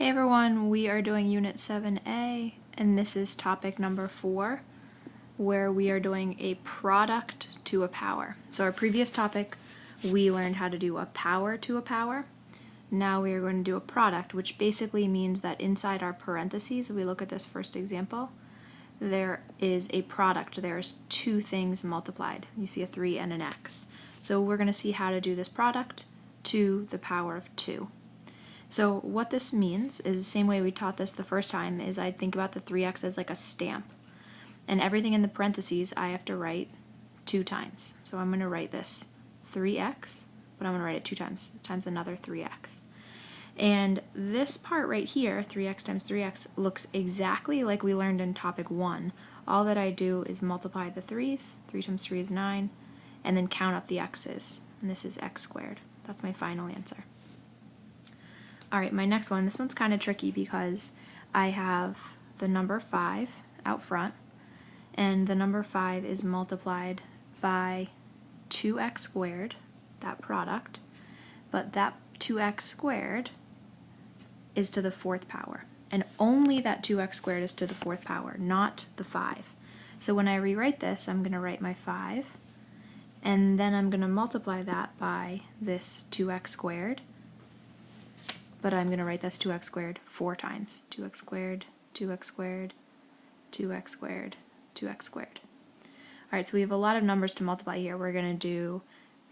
Hey everyone, we are doing Unit 7A, and this is topic number 4, where we are doing a product to a power. So our previous topic, we learned how to do a power to a power. Now we are going to do a product, which basically means that inside our parentheses, if we look at this first example, there is a product. There's two things multiplied. You see a 3 and an x. So we're going to see how to do this product to the power of 2. So what this means is the same way we taught this the first time, is I think about the 3x as like a stamp. And everything in the parentheses I have to write 2 times. So I'm going to write this 3x, but I'm going to write it 2 times, times another 3x. And this part right here, 3x times 3x, looks exactly like we learned in topic 1. All that I do is multiply the 3's, 3 times 3 is 9, and then count up the x's. And this is x squared. That's my final answer. Alright, my next one, this one's kind of tricky because I have the number 5 out front, and the number 5 is multiplied by 2x squared, that product, but that 2x squared is to the 4th power, and only that 2x squared is to the 4th power, not the 5. So when I rewrite this, I'm going to write my 5, and then I'm going to multiply that by this 2x squared, but I'm going to write this 2x squared 4 times. 2x squared, 2x squared, 2x squared, 2x squared. Alright, so we have a lot of numbers to multiply here. We're going to do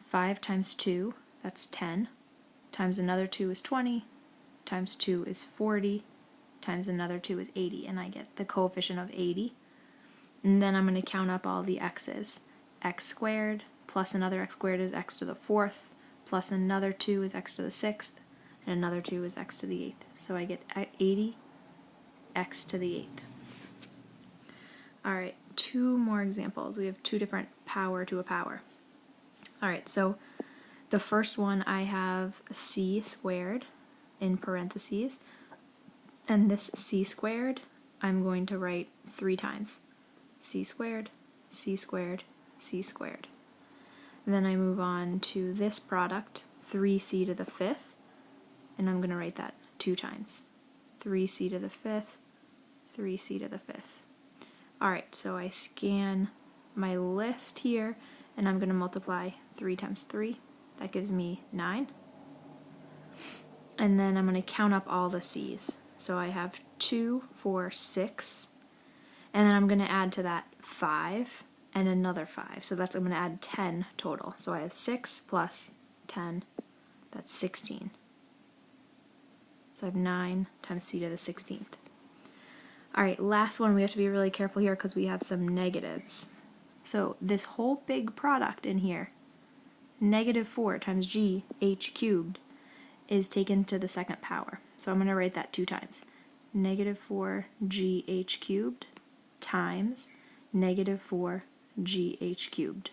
5 times 2, that's 10, times another 2 is 20, times 2 is 40, times another 2 is 80, and I get the coefficient of 80. And then I'm going to count up all the x's. X squared plus another x squared is x to the 4th, plus another 2 is x to the 6th, and another 2 is x to the 8th. So I get 80 x to the 8th. Alright, 2 more examples. We have 2 different power to a power. Alright, so the first one I have c squared in parentheses, and this c squared I'm going to write 3 times. C squared, c squared, c squared. And then I move on to this product, 3c to the 5th, and I'm going to write that 2 times. 3c to the 5th, 3c to the 5th. Alright, so I scan my list here, and I'm going to multiply 3 times 3. That gives me 9. And then I'm going to count up all the c's. So I have 2, 4, 6, and then I'm going to add to that 5 and another 5. So I'm going to add 10 total. So I have 6 plus 10, that's 16. So I have 9 times c to the 16th. Alright, last one, we have to be really careful here because we have some negatives. So this whole big product in here, negative 4 times g h cubed, is taken to the 2nd power. So I'm going to write that 2 times. Negative 4 g h cubed times negative 4 g h cubed.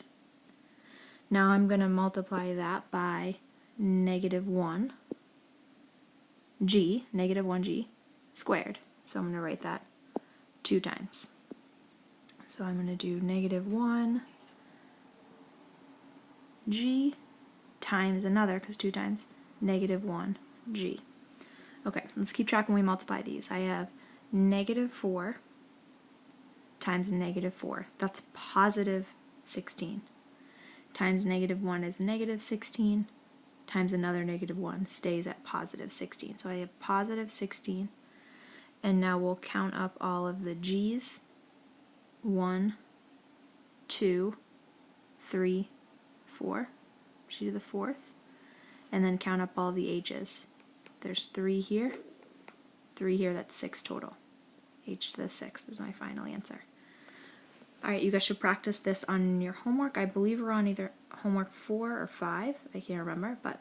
Now I'm going to multiply that by negative 1 g, negative 1g squared. So I'm going to write that 2 times. So I'm going to do negative 1 g times another, because 2 times, negative 1 g. Okay, let's keep track when we multiply these. I have negative 4 times negative 4. That's positive 16. Times negative 1 is negative 16. Times another negative 1 stays at positive 16. So I have positive 16. And now we'll count up all of the g's. 1, 2, 3, 4. G to the 4th. And then count up all the h's. There's 3 here, 3 here, that's 6 total. H to the 6th is my final answer. Alright, you guys should practice this on your homework. I believe we're on either homework 4 or 5, I can't remember, but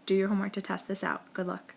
do your homework to test this out. Good luck.